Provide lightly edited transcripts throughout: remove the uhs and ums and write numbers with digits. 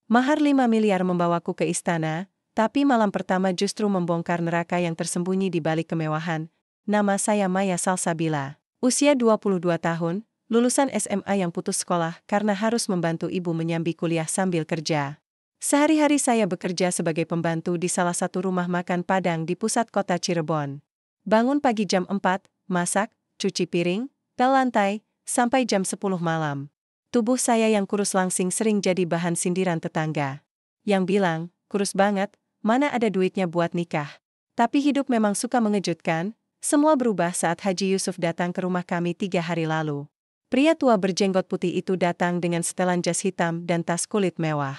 Mahar 5 miliar membawaku ke istana, tapi malam pertama justru membongkar neraka yang tersembunyi di balik kemewahan. Nama saya Maya Salsabila. Usia 22 tahun, lulusan SMA yang putus sekolah karena harus membantu ibu menyambi kuliah sambil kerja. Sehari-hari saya bekerja sebagai pembantu di salah satu rumah makan Padang di pusat kota Cirebon. Bangun pagi jam 4, masak, cuci piring, pel lantai, sampai jam 10 malam. Tubuh saya yang kurus langsing sering jadi bahan sindiran tetangga. Yang bilang, kurus banget, mana ada duitnya buat nikah. Tapi hidup memang suka mengejutkan, semua berubah saat Haji Yusuf datang ke rumah kami 3 hari lalu. Pria tua berjenggot putih itu datang dengan setelan jas hitam dan tas kulit mewah.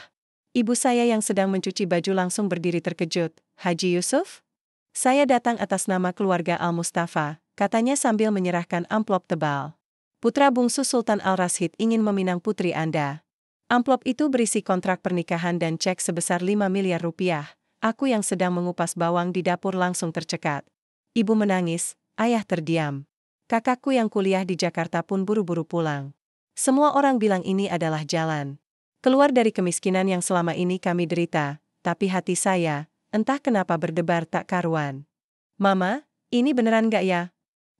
Ibu saya yang sedang mencuci baju langsung berdiri terkejut. Haji Yusuf? Saya datang atas nama keluarga Al-Mustafa, katanya sambil menyerahkan amplop tebal. Putra bungsu Sultan Al-Rashid ingin meminang putri Anda. Amplop itu berisi kontrak pernikahan dan cek sebesar 5 miliar rupiah. Aku yang sedang mengupas bawang di dapur langsung tercekat. Ibu menangis, ayah terdiam. Kakakku yang kuliah di Jakarta pun buru-buru pulang. Semua orang bilang ini adalah jalan keluar dari kemiskinan yang selama ini kami derita, tapi hati saya, entah kenapa berdebar tak karuan. Mama, ini beneran gak ya?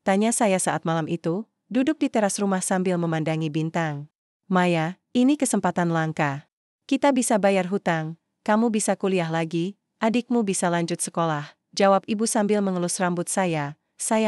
Tanya saya saat malam itu, duduk di teras rumah sambil memandangi bintang. Maya, ini kesempatan langka. Kita bisa bayar hutang, kamu bisa kuliah lagi, adikmu bisa lanjut sekolah, jawab ibu sambil mengelus rambut saya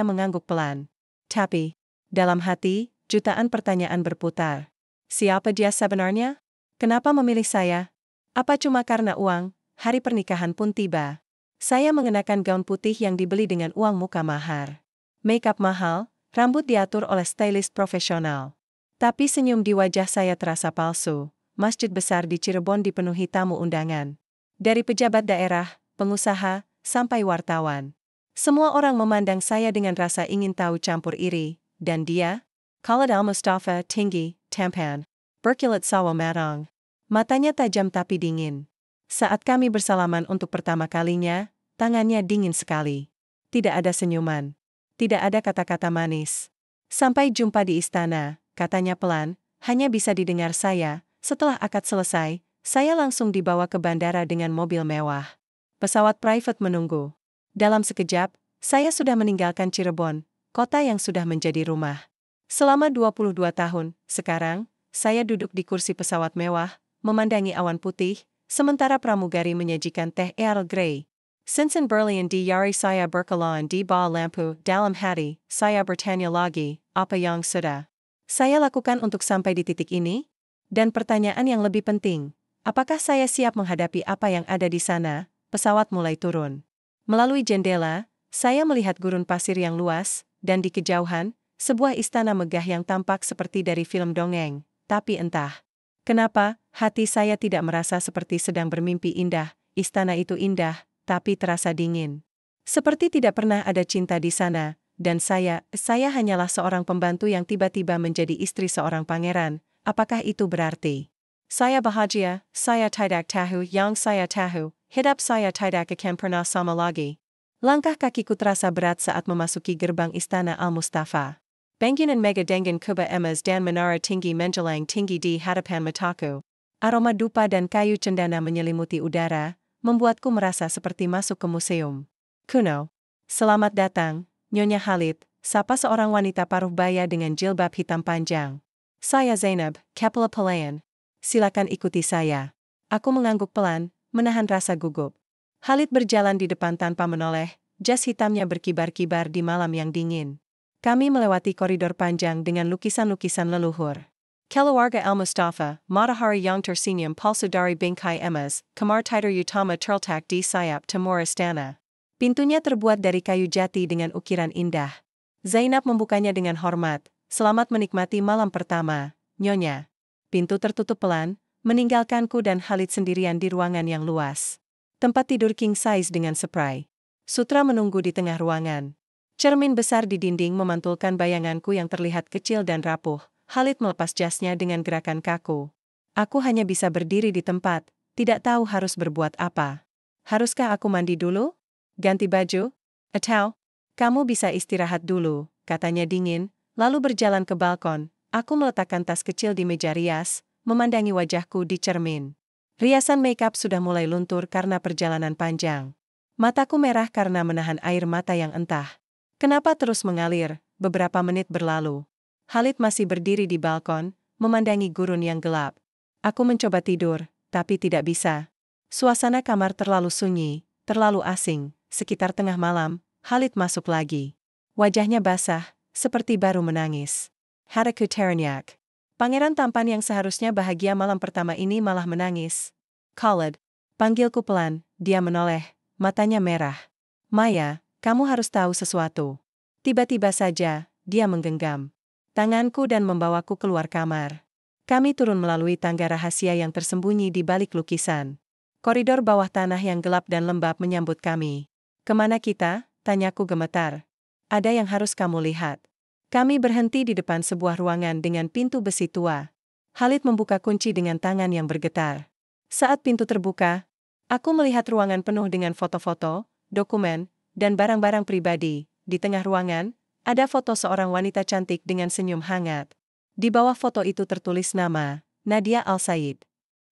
mengangguk pelan. Tapi, dalam hati, jutaan pertanyaan berputar. Siapa dia sebenarnya? Kenapa memilih saya? Apa cuma karena uang? Hari pernikahan pun tiba. Saya mengenakan gaun putih yang dibeli dengan uang muka mahar. Makeup mahal, rambut diatur oleh stylist profesional. Tapi senyum di wajah saya terasa palsu. Masjid besar di Cirebon dipenuhi tamu undangan. Dari pejabat daerah, pengusaha, sampai wartawan. Semua orang memandang saya dengan rasa ingin tahu campur iri. Dan dia? Khalid Al-Mustafa, tinggi, tampan, berkilat sawo matang. Matanya tajam tapi dingin. Saat kami bersalaman untuk pertama kalinya, tangannya dingin sekali. Tidak ada senyuman. Tidak ada kata-kata manis. Sampai jumpa di istana, katanya pelan, hanya bisa didengar saya. Setelah akad selesai, saya langsung dibawa ke bandara dengan mobil mewah. Pesawat private menunggu. Dalam sekejap, saya sudah meninggalkan Cirebon, kota yang sudah menjadi rumah. Selama 22 tahun, sekarang, saya duduk di kursi pesawat mewah, memandangi awan putih, sementara pramugari menyajikan teh Earl Grey. Sinsan Berlian di Yari saya berkelaan di bawah lampu, dalam hati, saya bertanya lagi, apa yang sudah saya lakukan untuk sampai di titik ini? Dan pertanyaan yang lebih penting, apakah saya siap menghadapi apa yang ada di sana? Pesawat mulai turun. Melalui jendela, saya melihat gurun pasir yang luas, dan di kejauhan, sebuah istana megah yang tampak seperti dari film dongeng. Tapi entah kenapa, hati saya tidak merasa seperti sedang bermimpi indah. Istana itu indah, tapi terasa dingin. Seperti tidak pernah ada cinta di sana, dan saya hanyalah seorang pembantu yang tiba-tiba menjadi istri seorang pangeran. Apakah itu berarti saya bahagia? Saya tidak tahu. Yang saya tahu, hidup saya tidak akan pernah sama lagi. Langkah kakiku terasa berat saat memasuki gerbang istana Al-Mustafa. Bangunan mega dengan kubah emas dan menara tinggi menjulang tinggi di hadapan mataku. Aroma dupa dan kayu cendana menyelimuti udara, membuatku merasa seperti masuk ke museum kuno. Selamat datang, Nyonya Khalid, sapa seorang wanita paruh baya dengan jilbab hitam panjang. Saya Zainab, Kepala Pelayan. Silakan ikuti saya. Aku mengangguk pelan, menahan rasa gugup. Khalid berjalan di depan tanpa menoleh, jas hitamnya berkibar-kibar di malam yang dingin. Kami melewati koridor panjang dengan lukisan-lukisan leluhur. Keluarga Al-Mustafa, matahari yang tersenyum palsu dari bingkai emas, kamar tidur utama terletak di sayap timur istana. Pintunya terbuat dari kayu jati dengan ukiran indah. Zainab membukanya dengan hormat. Selamat menikmati malam pertama, Nyonya. Pintu tertutup pelan, meninggalkanku dan Khalid sendirian di ruangan yang luas. Tempat tidur king size dengan spray sutra menunggu di tengah ruangan. Cermin besar di dinding memantulkan bayanganku yang terlihat kecil dan rapuh. Khalid melepas jasnya dengan gerakan kaku. Aku hanya bisa berdiri di tempat, tidak tahu harus berbuat apa. Haruskah aku mandi dulu? Ganti baju? Atau, kamu bisa istirahat dulu, katanya dingin, lalu berjalan ke balkon. Aku meletakkan tas kecil di meja rias, memandangi wajahku di cermin. Riasan makeup sudah mulai luntur karena perjalanan panjang. Mataku merah karena menahan air mata yang entah kenapa terus mengalir. Beberapa menit berlalu. Khalid masih berdiri di balkon, memandangi gurun yang gelap. Aku mencoba tidur, tapi tidak bisa. Suasana kamar terlalu sunyi, terlalu asing. Sekitar tengah malam, Khalid masuk lagi. Wajahnya basah, seperti baru menangis. Hatiku terenyak. Pangeran tampan yang seharusnya bahagia malam pertama ini malah menangis. Khalid, panggilku pelan, dia menoleh, matanya merah. Maya, kamu harus tahu sesuatu. Tiba-tiba saja, dia menggenggam tanganku dan membawaku keluar kamar. Kami turun melalui tangga rahasia yang tersembunyi di balik lukisan. Koridor bawah tanah yang gelap dan lembab menyambut kami. Kemana kita? Tanyaku gemetar. Ada yang harus kamu lihat. Kami berhenti di depan sebuah ruangan dengan pintu besi tua. Khalid membuka kunci dengan tangan yang bergetar. Saat pintu terbuka, aku melihat ruangan penuh dengan foto-foto, dokumen, dan barang-barang pribadi. Di tengah ruangan, ada foto seorang wanita cantik dengan senyum hangat. Di bawah foto itu tertulis nama, Nadia Al-Said.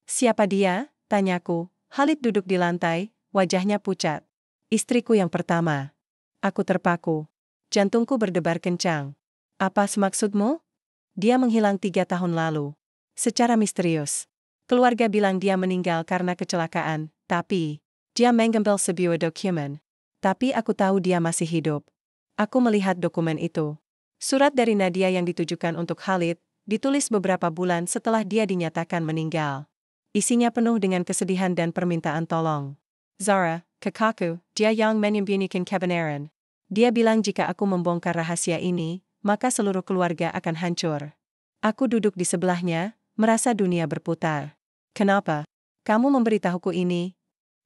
Siapa dia? Tanyaku. Khalid duduk di lantai, wajahnya pucat. Istriku yang pertama. Aku terpaku. Jantungku berdebar kencang. Apa semaksudmu? Dia menghilang 3 tahun lalu. Secara misterius. Keluarga bilang dia meninggal karena kecelakaan, tapi dia mengambil sebuah dokumen. Tapi aku tahu dia masih hidup. Aku melihat dokumen itu. Surat dari Nadia yang ditujukan untuk Khalid, ditulis beberapa bulan setelah dia dinyatakan meninggal. Isinya penuh dengan kesedihan dan permintaan tolong. Zara, kakakku, dia yang menyembunyikan kebenaran. Dia bilang jika aku membongkar rahasia ini, maka seluruh keluarga akan hancur. Aku duduk di sebelahnya, merasa dunia berputar. Kenapa? Kamu memberitahuku ini?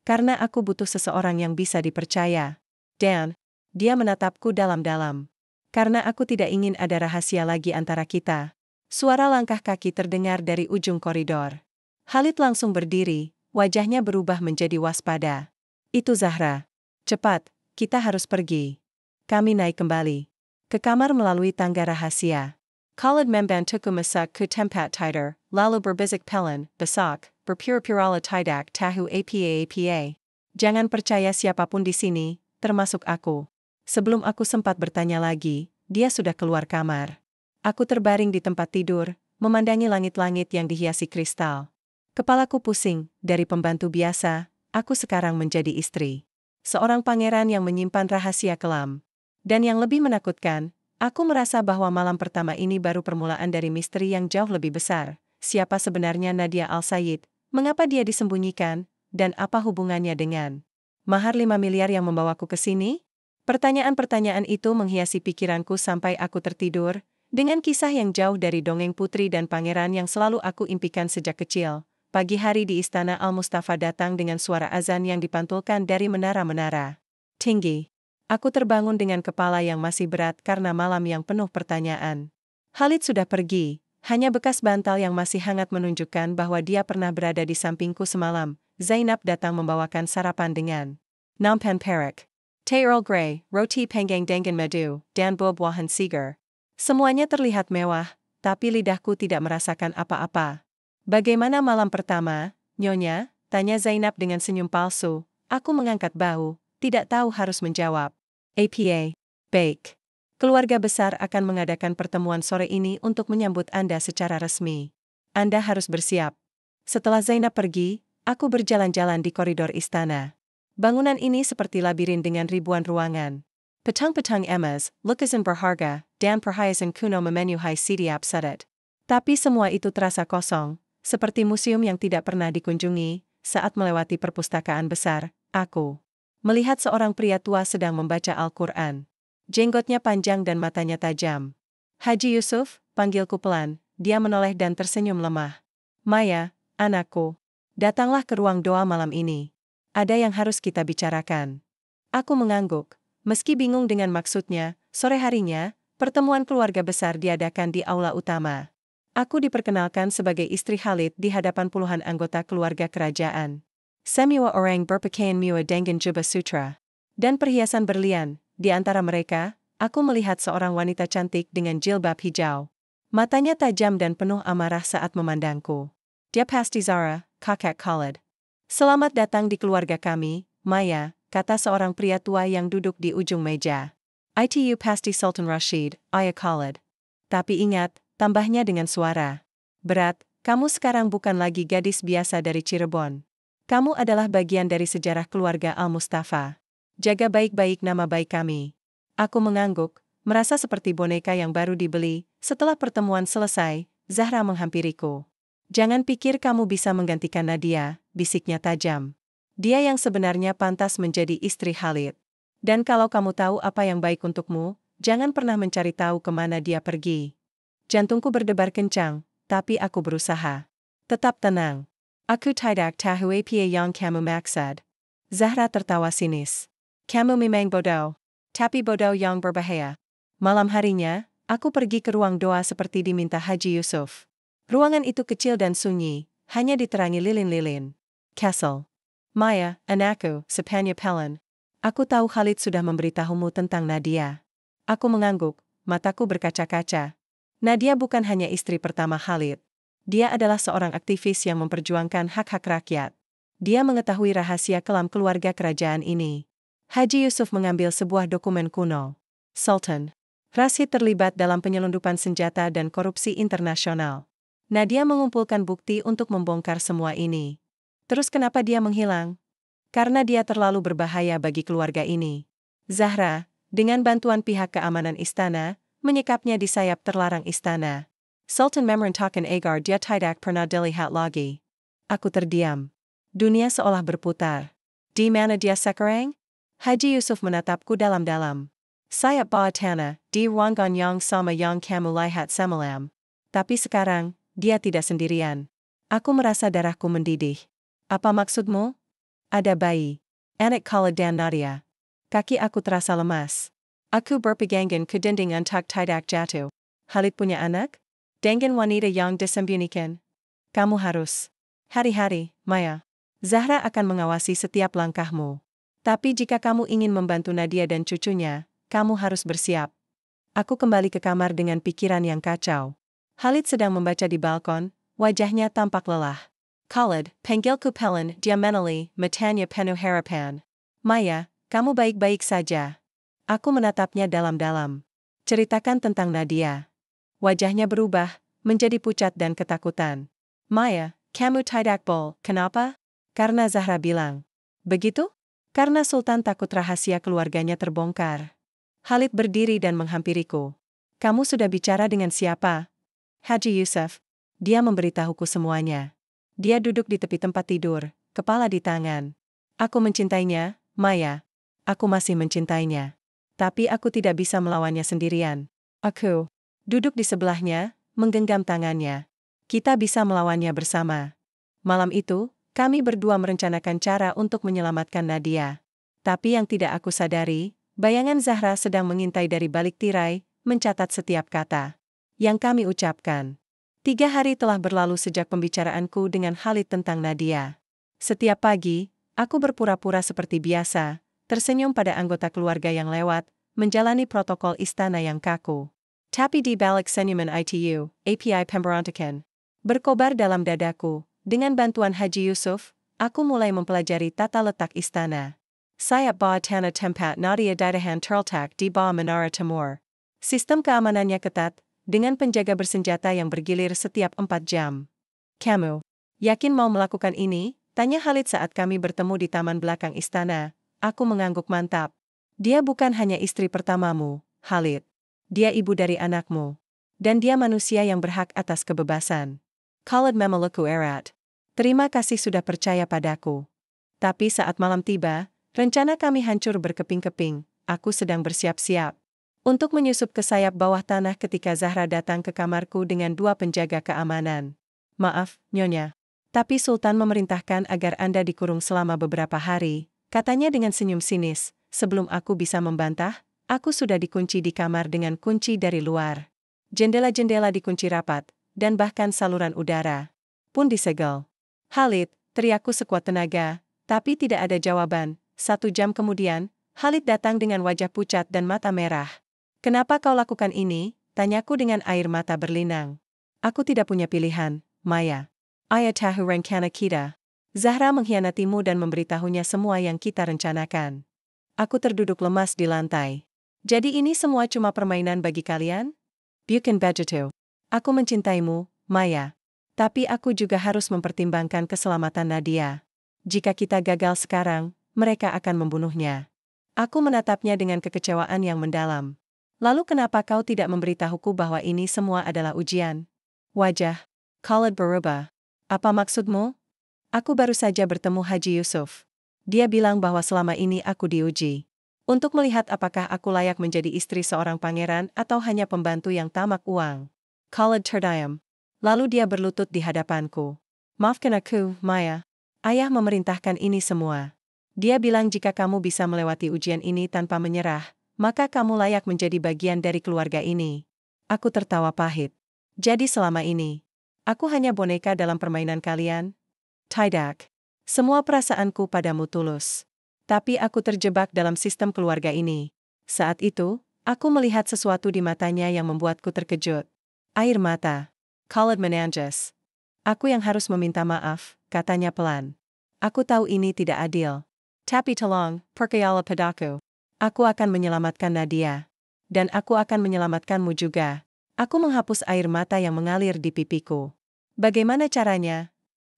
Karena aku butuh seseorang yang bisa dipercaya. Dan, dia menatapku dalam-dalam. Karena aku tidak ingin ada rahasia lagi antara kita. Suara langkah kaki terdengar dari ujung koridor. Khalid langsung berdiri, wajahnya berubah menjadi waspada. Itu Zahra. Cepat, kita harus pergi. Kami naik kembali ke kamar melalui tangga rahasia. Khalid membantuku masuk ke tempat tidur, lalu berbisik pelan, besok, berpura-pura tidak tahu apa-apa. Jangan percaya siapapun di sini, termasuk aku. Sebelum aku sempat bertanya lagi, dia sudah keluar kamar. Aku terbaring di tempat tidur, memandangi langit-langit yang dihiasi kristal. Kepalaku pusing, dari pembantu biasa, aku sekarang menjadi istri. Seorang pangeran yang menyimpan rahasia kelam. Dan yang lebih menakutkan, aku merasa bahwa malam pertama ini baru permulaan dari misteri yang jauh lebih besar. Siapa sebenarnya Nadia Al-Said, mengapa dia disembunyikan, dan apa hubungannya dengan mahar 5 miliar yang membawaku ke sini? Pertanyaan-pertanyaan itu menghiasi pikiranku sampai aku tertidur, dengan kisah yang jauh dari dongeng putri dan pangeran yang selalu aku impikan sejak kecil. Pagi hari di Istana Al-Mustafa datang dengan suara azan yang dipantulkan dari menara-menara tinggi. Aku terbangun dengan kepala yang masih berat karena malam yang penuh pertanyaan. Khalid sudah pergi, hanya bekas bantal yang masih hangat menunjukkan bahwa dia pernah berada di sampingku semalam. Zainab datang membawakan sarapan dengan nampan perak, teh Earl Grey, roti panggang dengan madu, dan buah-buahan segar. Semuanya terlihat mewah, tapi lidahku tidak merasakan apa-apa. Bagaimana malam pertama, Nyonya? Tanya Zainab dengan senyum palsu. Aku mengangkat bahu, tidak tahu harus menjawab. Apa? Baik. Keluarga besar akan mengadakan pertemuan sore ini untuk menyambut Anda secara resmi. Anda harus bersiap. Setelah Zainab pergi, aku berjalan-jalan di koridor istana. Bangunan ini seperti labirin dengan ribuan ruangan. Petang-petang emas, lukisan berharga, dan perhiasan kuno memenuhi setiap sudut. Tapi semua itu terasa kosong, seperti museum yang tidak pernah dikunjungi. Saat melewati perpustakaan besar, aku melihat seorang pria tua sedang membaca Al-Quran. Jenggotnya panjang dan matanya tajam. Haji Yusuf, panggilku pelan, dia menoleh dan tersenyum lemah. Maya, anakku, datanglah ke ruang doa malam ini. Ada yang harus kita bicarakan. Aku mengangguk, meski bingung dengan maksudnya. Sore harinya, pertemuan keluarga besar diadakan di aula utama. Aku diperkenalkan sebagai istri Khalid di hadapan puluhan anggota keluarga kerajaan. Semua orang berpakaian mewah dengan jubah sutra dan perhiasan berlian. Di antara mereka, aku melihat seorang wanita cantik dengan jilbab hijau. Matanya tajam dan penuh amarah saat memandangku. dia pasti Zara, kakak Khalid. Selamat datang di keluarga kami, Maya, kata seorang pria tua yang duduk di ujung meja. Itu pasti Sultan Rashid, ayah Khalid. Tapi ingat, tambahnya dengan suara berat, kamu sekarang bukan lagi gadis biasa dari Cirebon. Kamu adalah bagian dari sejarah keluarga Al-Mustafa. Jaga baik-baik nama baik kami. Aku mengangguk, merasa seperti boneka yang baru dibeli. Setelah pertemuan selesai, Zahra menghampiriku. Jangan pikir kamu bisa menggantikan Nadia, bisiknya tajam. Dia yang sebenarnya pantas menjadi istri Khalid. Dan kalau kamu tahu apa yang baik untukmu, jangan pernah mencari tahu kemana dia pergi. Jantungku berdebar kencang, tapi aku berusaha. Tetap tenang. Aku tidak tahu apa yang kamu maksud. Zahra tertawa sinis. Kamu memang bodoh. Tapi bodoh yang berbahaya. Malam harinya, aku pergi ke ruang doa seperti diminta Haji Yusuf. Ruangan itu kecil dan sunyi, hanya diterangi lilin-lilin. Castle. Maya, anakku, sepanya Pelin. Aku tahu Khalid sudah memberitahumu tentang Nadia. Aku mengangguk, mataku berkaca-kaca. Nadia bukan hanya istri pertama Khalid. Dia adalah seorang aktivis yang memperjuangkan hak-hak rakyat. Dia mengetahui rahasia kelam keluarga kerajaan ini. Haji Yusuf mengambil sebuah dokumen kuno. Sultan Rashid terlibat dalam penyelundupan senjata dan korupsi internasional. Nadia mengumpulkan bukti untuk membongkar semua ini. Terus kenapa dia menghilang? Karena dia terlalu berbahaya bagi keluarga ini. Zahra, dengan bantuan pihak keamanan istana, menyekapnya di sayap terlarang istana. Sultan memerintahkan agar dia tidak pernah dilihat lagi. Aku terdiam. Dunia seolah berputar. Di mana dia sekarang? Haji Yusuf menatapku dalam-dalam. Sayap bawah tanah, di ruangan yang sama yang kamu lihat semalam. Tapi sekarang, dia tidak sendirian. Aku merasa darahku mendidih. Apa maksudmu? Ada bayi. Anak Khalid dan Nadia. Kaki aku terasa lemas. Aku berpegangan ke dinding untuk tidak jatuh. Khalid punya anak? Dengan wanita yang disembunyikan. Kamu harus hari-hari, Maya. Zahra akan mengawasi setiap langkahmu. Tapi jika kamu ingin membantu Nadia dan cucunya, kamu harus bersiap. Aku kembali ke kamar dengan pikiran yang kacau. Khalid sedang membaca di balkon, wajahnya tampak lelah. Khalid, panggilku Pelin, dia menali, matanya penuh harapan. Maya, kamu baik-baik saja. Aku menatapnya dalam-dalam. Ceritakan tentang Nadia. Wajahnya berubah, menjadi pucat dan ketakutan. Maya, kamu tidak boleh, kenapa? Karena Zahra bilang. Begitu? Karena Sultan takut rahasia keluarganya terbongkar. Khalid berdiri dan menghampiriku. Kamu sudah bicara dengan siapa? Haji Yusuf. Dia memberitahuku semuanya. Dia duduk di tepi tempat tidur, kepala di tangan. Aku mencintainya, Maya. Aku masih mencintainya. Tapi aku tidak bisa melawannya sendirian. Aku duduk di sebelahnya, menggenggam tangannya. Kita bisa melawannya bersama. Malam itu, kami berdua merencanakan cara untuk menyelamatkan Nadia. Tapi yang tidak aku sadari, bayangan Zahra sedang mengintai dari balik tirai, mencatat setiap kata yang kami ucapkan. 3 hari telah berlalu sejak pembicaraanku dengan Khalid tentang Nadia. Setiap pagi, aku berpura-pura seperti biasa, tersenyum pada anggota keluarga yang lewat, menjalani protokol istana yang kaku. Tapi di balik senyuman itu, API pemberontakan berkobar dalam dadaku. Dengan bantuan Haji Yusuf, aku mulai mempelajari tata letak istana. Sayap bawah tanah tempat Nadia ditahan terletak di bawah Menara Timur. Sistem keamanannya ketat, dengan penjaga bersenjata yang bergilir setiap 4 jam. Kamu yakin mau melakukan ini? Tanya Khalid saat kami bertemu di taman belakang istana. Aku mengangguk mantap. Dia bukan hanya istri pertamamu, Khalid. Dia ibu dari anakmu. Dan dia manusia yang berhak atas kebebasan. Khalid memelukku erat. Terima kasih sudah percaya padaku. Tapi saat malam tiba, rencana kami hancur berkeping-keping. Aku sedang bersiap-siap untuk menyusup ke sayap bawah tanah ketika Zahra datang ke kamarku dengan 2 penjaga keamanan. Maaf, Nyonya. Tapi Sultan memerintahkan agar Anda dikurung selama beberapa hari, katanya dengan senyum sinis. Sebelum aku bisa membantah, aku sudah dikunci di kamar dengan kunci dari luar. Jendela-jendela dikunci rapat, dan bahkan saluran udara pun disegel. Khalid, teriakku sekuat tenaga, tapi tidak ada jawaban. 1 jam kemudian, Khalid datang dengan wajah pucat dan mata merah. Kenapa kau lakukan ini? Tanyaku dengan air mata berlinang. Aku tidak punya pilihan, Maya. Ayah tahu rencana kita. Zahra mengkhianatimu dan memberitahunya semua yang kita rencanakan. Aku terduduk lemas di lantai. Jadi ini semua cuma permainan bagi kalian? Bukan begitu. Aku mencintaimu, Maya. Tapi aku juga harus mempertimbangkan keselamatan Nadia. Jika kita gagal sekarang, mereka akan membunuhnya. Aku menatapnya dengan kekecewaan yang mendalam. Lalu kenapa kau tidak memberitahuku bahwa ini semua adalah ujian? Wajah Khalid berubah. Apa maksudmu? Aku baru saja bertemu Haji Yusuf. Dia bilang bahwa selama ini aku diuji. Untuk melihat apakah aku layak menjadi istri seorang pangeran atau hanya pembantu yang tamak uang. Khalid terdiam. Lalu dia berlutut di hadapanku. Maafkan aku, Maya. Ayah memerintahkan ini semua. Dia bilang jika kamu bisa melewati ujian ini tanpa menyerah, maka kamu layak menjadi bagian dari keluarga ini. Aku tertawa pahit. Jadi selama ini, aku hanya boneka dalam permainan kalian? Tidak. Semua perasaanku padamu tulus. Tapi aku terjebak dalam sistem keluarga ini. Saat itu, aku melihat sesuatu di matanya yang membuatku terkejut. Air mata. Khalid menangis. Aku yang harus meminta maaf, katanya pelan. Aku tahu ini tidak adil. Tapi tolong, percayalah padaku. Aku akan menyelamatkan Nadia. Dan aku akan menyelamatkanmu juga. Aku menghapus air mata yang mengalir di pipiku. Bagaimana caranya?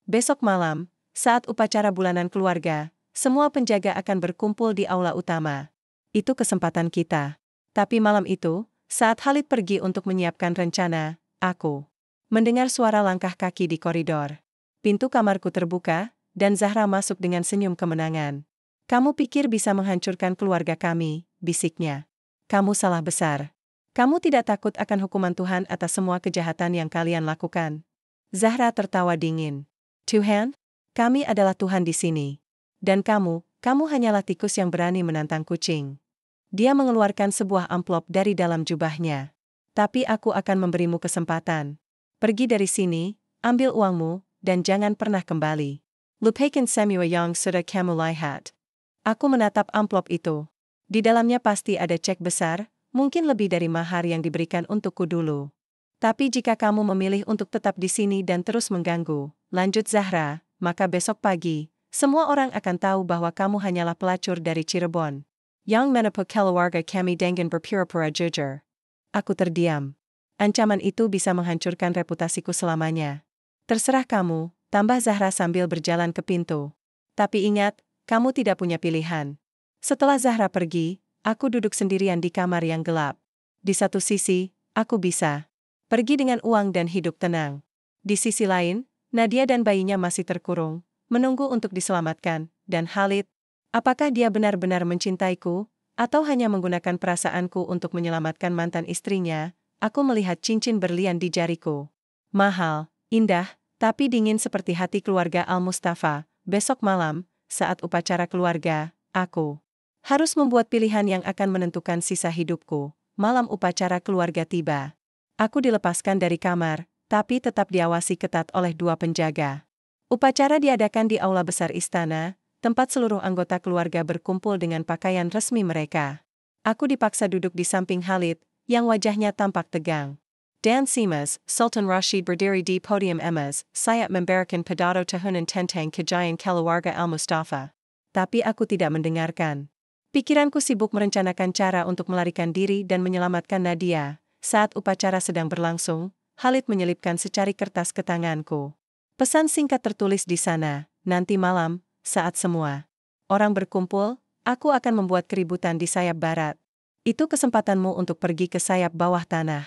Besok malam, saat upacara bulanan keluarga, semua penjaga akan berkumpul di aula utama. Itu kesempatan kita. Tapi malam itu, saat Khalid pergi untuk menyiapkan rencana, aku mendengar suara langkah kaki di koridor. Pintu kamarku terbuka, dan Zahra masuk dengan senyum kemenangan. Kamu pikir bisa menghancurkan keluarga kami, bisiknya. Kamu salah besar. Kamu tidak takut akan hukuman Tuhan atas semua kejahatan yang kalian lakukan. Zahra tertawa dingin. Tuhan? Kami adalah Tuhan di sini. Dan kamu hanyalah tikus yang berani menantang kucing. Dia mengeluarkan sebuah amplop dari dalam jubahnya. Tapi aku akan memberimu kesempatan. Pergi dari sini, ambil uangmu, dan jangan pernah kembali. Lupakan semua yang sudah kamu lihat. Aku menatap amplop itu. Di dalamnya pasti ada cek besar, mungkin lebih dari mahar yang diberikan untukku dulu. Tapi jika kamu memilih untuk tetap di sini dan terus mengganggu, lanjut Zahra, maka besok pagi, semua orang akan tahu bahwa kamu hanyalah pelacur dari Cirebon. Yang menipu keluarga kami dengan berpura-pura jujur. Aku terdiam. Ancaman itu bisa menghancurkan reputasiku selamanya. Terserah kamu, tambah Zahra sambil berjalan ke pintu. Tapi ingat, kamu tidak punya pilihan. Setelah Zahra pergi, aku duduk sendirian di kamar yang gelap. Di satu sisi, aku bisa pergi dengan uang dan hidup tenang. Di sisi lain, Nadia dan bayinya masih terkurung, menunggu untuk diselamatkan, dan Khalid, apakah dia benar-benar mencintaiku, atau hanya menggunakan perasaanku untuk menyelamatkan mantan istrinya? Aku melihat cincin berlian di jariku. Mahal, indah, tapi dingin seperti hati keluarga Al-Mustafa. Besok malam, saat upacara keluarga, aku harus membuat pilihan yang akan menentukan sisa hidupku. Malam upacara keluarga tiba. Aku dilepaskan dari kamar, tapi tetap diawasi ketat oleh 2 penjaga. Upacara diadakan di aula besar istana, tempat seluruh anggota keluarga berkumpul dengan pakaian resmi mereka. Aku dipaksa duduk di samping Khalid, yang wajahnya tampak tegang. Dan Simas, Sultan Rashid berdiri di podium emas, saya memberikan pidato tahunan tentang kejayaan keluarga Al-Mustafa. Tapi aku tidak mendengarkan. Pikiranku sibuk merencanakan cara untuk melarikan diri dan menyelamatkan Nadia. Saat upacara sedang berlangsung, Khalid menyelipkan secari kertas ke tanganku. Pesan singkat tertulis di sana, nanti malam, saat semua orang berkumpul, aku akan membuat keributan di sayap barat. Itu kesempatanmu untuk pergi ke sayap bawah tanah.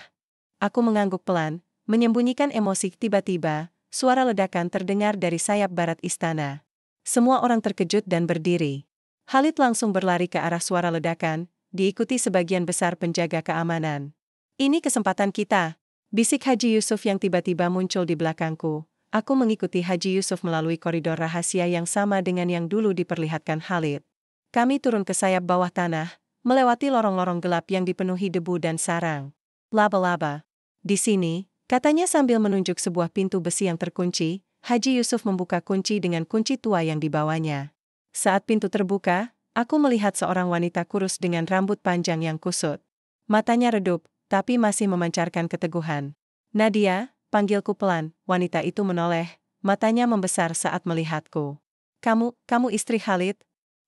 Aku mengangguk pelan, menyembunyikan emosi. Tiba-tiba, suara ledakan terdengar dari sayap barat istana. Semua orang terkejut dan berdiri. Khalid langsung berlari ke arah suara ledakan, diikuti sebagian besar penjaga keamanan. Ini kesempatan kita, bisik Haji Yusuf yang tiba-tiba muncul di belakangku. Aku mengikuti Haji Yusuf melalui koridor rahasia yang sama dengan yang dulu diperlihatkan Khalid. Kami turun ke sayap bawah tanah, melewati lorong-lorong gelap yang dipenuhi debu dan sarang. Laba-laba. Di sini, katanya sambil menunjuk sebuah pintu besi yang terkunci, Haji Yusuf membuka kunci dengan kunci tua yang dibawanya. Saat pintu terbuka, aku melihat seorang wanita kurus dengan rambut panjang yang kusut. Matanya redup, tapi masih memancarkan keteguhan. Nadia, panggilku pelan. Wanita itu menoleh, matanya membesar saat melihatku. Kamu istri Khalid?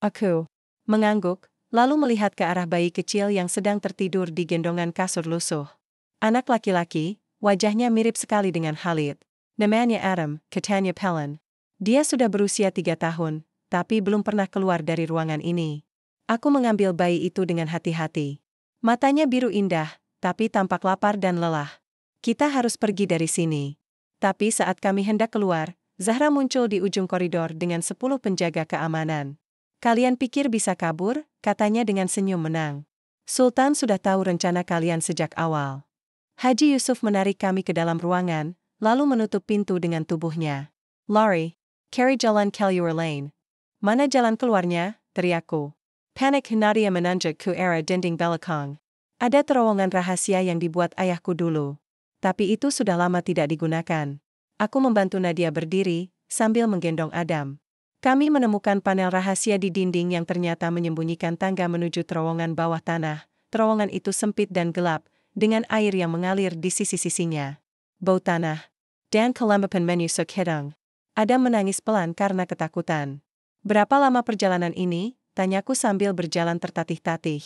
Aku mengangguk, lalu melihat ke arah bayi kecil yang sedang tertidur di gendongan kasur lusuh. Anak laki-laki, wajahnya mirip sekali dengan Khalid. Namanya Adam, katanya Pelin. Dia sudah berusia 3 tahun, tapi belum pernah keluar dari ruangan ini. Aku mengambil bayi itu dengan hati-hati. Matanya biru indah, tapi tampak lapar dan lelah. Kita harus pergi dari sini. Tapi saat kami hendak keluar, Zahra muncul di ujung koridor dengan 10 penjaga keamanan. Kalian pikir bisa kabur? Katanya dengan senyum menang. Sultan sudah tahu rencana kalian sejak awal. Haji Yusuf menarik kami ke dalam ruangan, lalu menutup pintu dengan tubuhnya. Lari, cari jalan keluar lane. Mana jalan keluarnya? Teriakku. Panik Nadia menanjak ke arah dinding belakang. Ada terowongan rahasia yang dibuat ayahku dulu. Tapi itu sudah lama tidak digunakan. Aku membantu Nadia berdiri, sambil menggendong Adam. Kami menemukan panel rahasia di dinding yang ternyata menyembunyikan tangga menuju terowongan bawah tanah. Terowongan itu sempit dan gelap, dengan air yang mengalir di sisi-sisinya. Bau tanah. Dan kelembapan menusuk hidung. Adam menangis pelan karena ketakutan. Berapa lama perjalanan ini? Tanyaku sambil berjalan tertatih-tatih.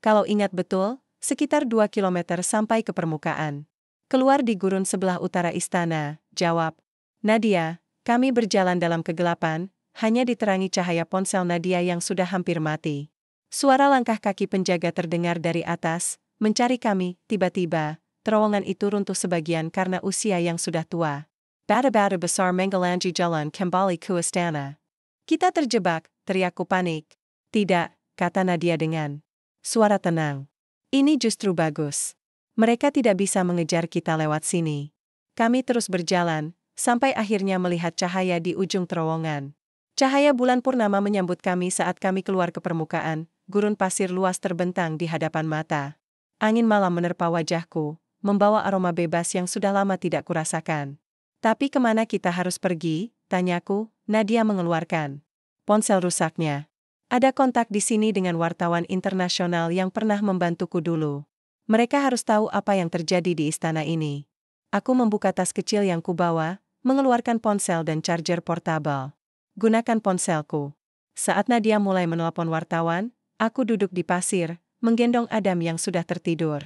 Kalau ingat betul, sekitar 2 kilometer sampai ke permukaan. Keluar di gurun sebelah utara istana, jawab Nadia. Kami berjalan dalam kegelapan, hanya diterangi cahaya ponsel Nadia yang sudah hampir mati. Suara langkah kaki penjaga terdengar dari atas, mencari kami. Tiba-tiba, terowongan itu runtuh sebagian karena usia yang sudah tua. Bata-bata besar menggelangi jalan kembali ke istana. Kita terjebak, teriakku panik. Tidak, kata Nadia dengan suara tenang. Ini justru bagus. Mereka tidak bisa mengejar kita lewat sini. Kami terus berjalan, sampai akhirnya melihat cahaya di ujung terowongan. Cahaya bulan purnama menyambut kami saat kami keluar ke permukaan, gurun pasir luas terbentang di hadapan mata. Angin malam menerpa wajahku, membawa aroma bebas yang sudah lama tidak kurasakan. Tapi kemana kita harus pergi? Tanyaku. Nadia mengeluarkan ponsel rusaknya. Ada kontak di sini dengan wartawan internasional yang pernah membantuku dulu. Mereka harus tahu apa yang terjadi di istana ini. Aku membuka tas kecil yang kubawa, mengeluarkan ponsel dan charger portabel. Gunakan ponselku. Saat Nadia mulai menelpon wartawan, aku duduk di pasir, menggendong Adam yang sudah tertidur.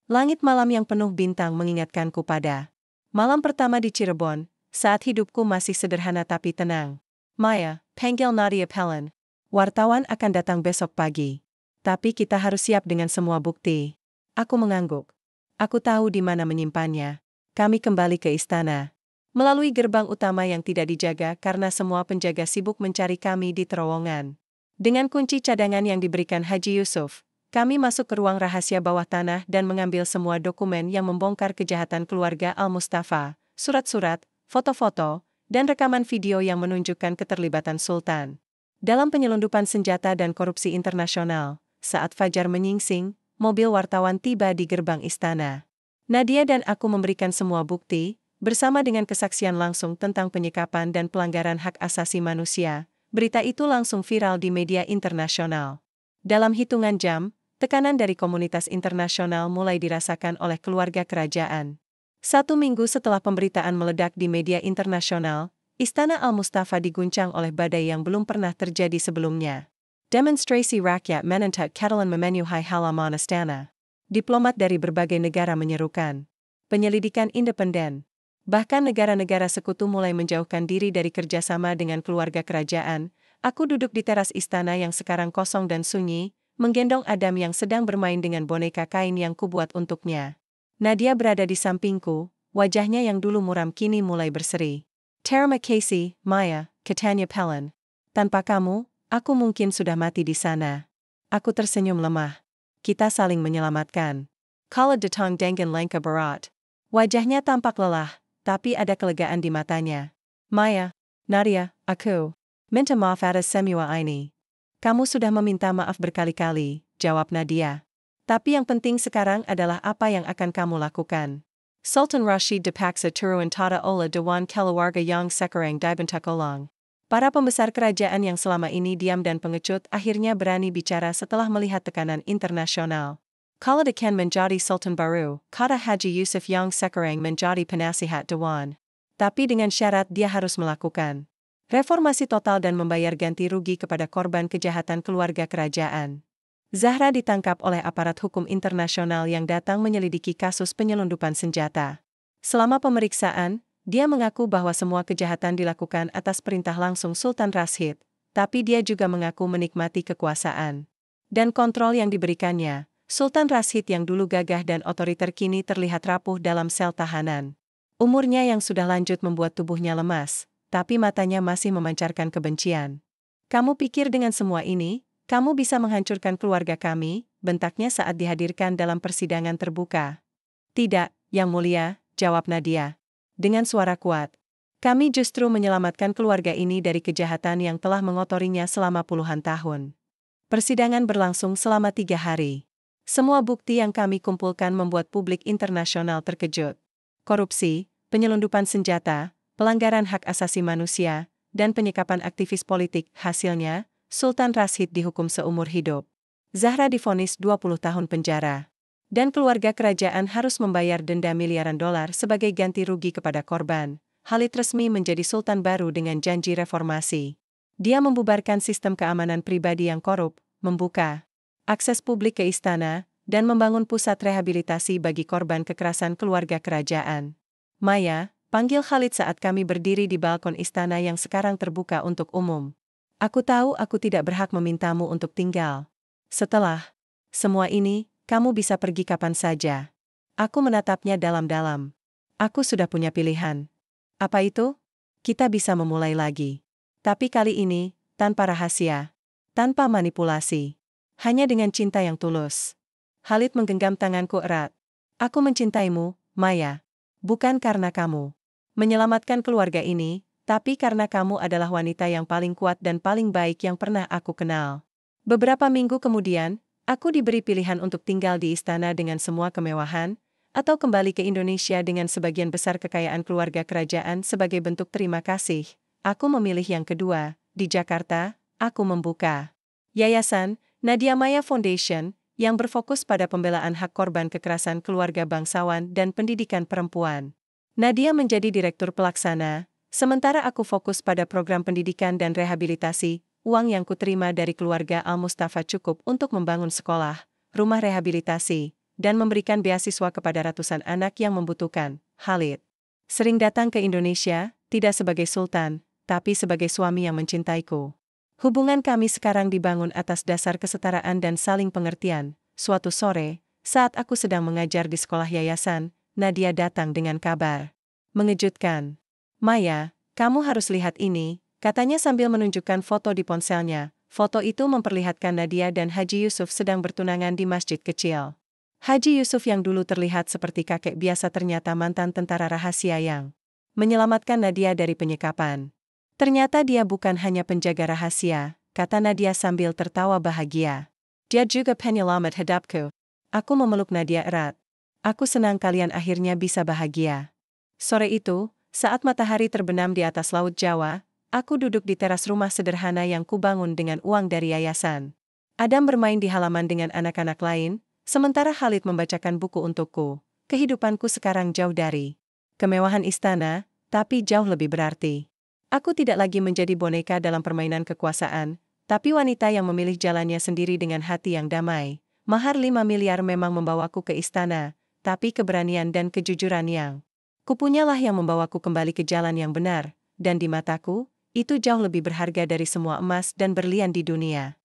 Langit malam yang penuh bintang mengingatkanku pada malam pertama di Cirebon, saat hidupku masih sederhana tapi tenang. Maya, panggil Nadia Pelin. Wartawan akan datang besok pagi. Tapi kita harus siap dengan semua bukti. Aku mengangguk. Aku tahu di mana menyimpannya. Kami kembali ke istana. Melalui gerbang utama yang tidak dijaga karena semua penjaga sibuk mencari kami di terowongan. Dengan kunci cadangan yang diberikan Haji Yusuf, kami masuk ke ruang rahasia bawah tanah dan mengambil semua dokumen yang membongkar kejahatan keluarga Al-Mustafa, surat-surat, foto-foto, dan rekaman video yang menunjukkan keterlibatan Sultan dalam penyelundupan senjata dan korupsi internasional. Saat fajar menyingsing, mobil wartawan tiba di gerbang istana. Nadia dan aku memberikan semua bukti, bersama dengan kesaksian langsung tentang penyekapan dan pelanggaran hak asasi manusia. Berita itu langsung viral di media internasional. Dalam hitungan jam, tekanan dari komunitas internasional mulai dirasakan oleh keluarga kerajaan. 1 minggu setelah pemberitaan meledak di media internasional, Istana Al-Mustafa diguncang oleh badai yang belum pernah terjadi sebelumnya. Demonstrasi rakyat menentang Catalan memenuhi halaman istana. Diplomat dari berbagai negara menyerukan penyelidikan independen. Bahkan negara-negara sekutu mulai menjauhkan diri dari kerjasama dengan keluarga kerajaan. Aku duduk di teras istana yang sekarang kosong dan sunyi, menggendong Adam yang sedang bermain dengan boneka kain yang kubuat untuknya. Nadia berada di sampingku, wajahnya yang dulu muram kini mulai berseri. Terima kasih, Maya, katanya Pelin. Tanpa kamu, aku mungkin sudah mati di sana. Aku tersenyum lemah. Kita saling menyelamatkan. Kala datang dengan langkah berat. Wajahnya tampak lelah, tapi ada kelegaan di matanya. Maya, Nadia, aku minta maaf atas semua ini. Kamu sudah meminta maaf berkali-kali, jawab Nadia. Tapi yang penting sekarang adalah apa yang akan kamu lakukan. Sultan Rashid dipaksa turun tada oleh Dewan Keluarga yang sekarang dibentuk ulang. Para pembesar kerajaan yang selama ini diam dan pengecut akhirnya berani bicara setelah melihat tekanan internasional. Kalau akan menjadi Sultan baru, kata Haji Yusuf yang sekarang menjadi penasihat Dewan. Tapi dengan syarat dia harus melakukan reformasi total dan membayar ganti rugi kepada korban kejahatan keluarga kerajaan. Zahra ditangkap oleh aparat hukum internasional yang datang menyelidiki kasus penyelundupan senjata. Selama pemeriksaan, dia mengaku bahwa semua kejahatan dilakukan atas perintah langsung Sultan Rashid, tapi dia juga mengaku menikmati kekuasaan dan kontrol yang diberikannya. Sultan Rashid yang dulu gagah dan otoriter kini terlihat rapuh dalam sel tahanan. Umurnya yang sudah lanjut membuat tubuhnya lemas, tapi matanya masih memancarkan kebencian. "Kamu pikir dengan semua ini, kamu bisa menghancurkan keluarga kami?" bentaknya saat dihadirkan dalam persidangan terbuka. "Tidak, Yang Mulia," jawab Nadia dengan suara kuat. "Kami justru menyelamatkan keluarga ini dari kejahatan yang telah mengotorinya selama puluhan tahun." Persidangan berlangsung selama 3 hari. Semua bukti yang kami kumpulkan membuat publik internasional terkejut. Korupsi, penyelundupan senjata, pelanggaran hak asasi manusia, dan penyekapan aktivis politik. Hasilnya, Sultan Rashid dihukum seumur hidup. Zahra divonis 20 tahun penjara. Dan keluarga kerajaan harus membayar denda miliaran dolar sebagai ganti rugi kepada korban. Khalid resmi menjadi sultan baru dengan janji reformasi. Dia membubarkan sistem keamanan pribadi yang korup, membuka akses publik ke istana, dan membangun pusat rehabilitasi bagi korban kekerasan keluarga kerajaan. "Maya, panggil Khalid saat kami berdiri di balkon istana yang sekarang terbuka untuk umum. Aku tahu aku tidak berhak memintamu untuk tinggal. Setelah semua ini, kamu bisa pergi kapan saja." Aku menatapnya dalam-dalam. "Aku sudah punya pilihan." "Apa itu?" "Kita bisa memulai lagi. Tapi kali ini, tanpa rahasia. Tanpa manipulasi. Hanya dengan cinta yang tulus." Khalid menggenggam tanganku erat. "Aku mencintaimu, Maya. Bukan karena kamu menyelamatkan keluarga ini, tapi karena kamu adalah wanita yang paling kuat dan paling baik yang pernah aku kenal." Beberapa minggu kemudian, aku diberi pilihan untuk tinggal di istana dengan semua kemewahan, atau kembali ke Indonesia dengan sebagian besar kekayaan keluarga kerajaan sebagai bentuk terima kasih. Aku memilih yang kedua. Di Jakarta, aku membuka Yayasan Nadia Maya Foundation, yang berfokus pada pembelaan hak korban kekerasan keluarga bangsawan dan pendidikan perempuan. Nadia menjadi direktur pelaksana, sementara aku fokus pada program pendidikan dan rehabilitasi. Uang yang kuterima dari keluarga Al-Mustafa cukup untuk membangun sekolah, rumah rehabilitasi, dan memberikan beasiswa kepada ratusan anak yang membutuhkan. Khalid sering datang ke Indonesia, tidak sebagai sultan, tapi sebagai suami yang mencintaiku. Hubungan kami sekarang dibangun atas dasar kesetaraan dan saling pengertian. Suatu sore, saat aku sedang mengajar di sekolah yayasan, Nadia datang dengan kabar mengejutkan. "Maya, kamu harus lihat ini," katanya sambil menunjukkan foto di ponselnya. Foto itu memperlihatkan Nadia dan Haji Yusuf sedang bertunangan di masjid kecil. Haji Yusuf yang dulu terlihat seperti kakek biasa ternyata mantan tentara rahasia yang menyelamatkan Nadia dari penyekapan. "Ternyata dia bukan hanya penjaga rahasia," kata Nadia sambil tertawa bahagia. "Dia juga penyelamat hidupku." Aku memeluk Nadia erat. "Aku senang kalian akhirnya bisa bahagia." Sore itu, saat matahari terbenam di atas Laut Jawa, aku duduk di teras rumah sederhana yang kubangun dengan uang dari yayasan. Adam bermain di halaman dengan anak-anak lain, sementara Khalid membacakan buku untukku. Kehidupanku sekarang jauh dari kemewahan istana, tapi jauh lebih berarti. Aku tidak lagi menjadi boneka dalam permainan kekuasaan, tapi wanita yang memilih jalannya sendiri dengan hati yang damai. Mahar 5 miliar memang membawaku ke istana, tapi keberanian dan kejujuran yang kupunyalah yang membawaku kembali ke jalan yang benar, dan di mataku, itu jauh lebih berharga dari semua emas dan berlian di dunia.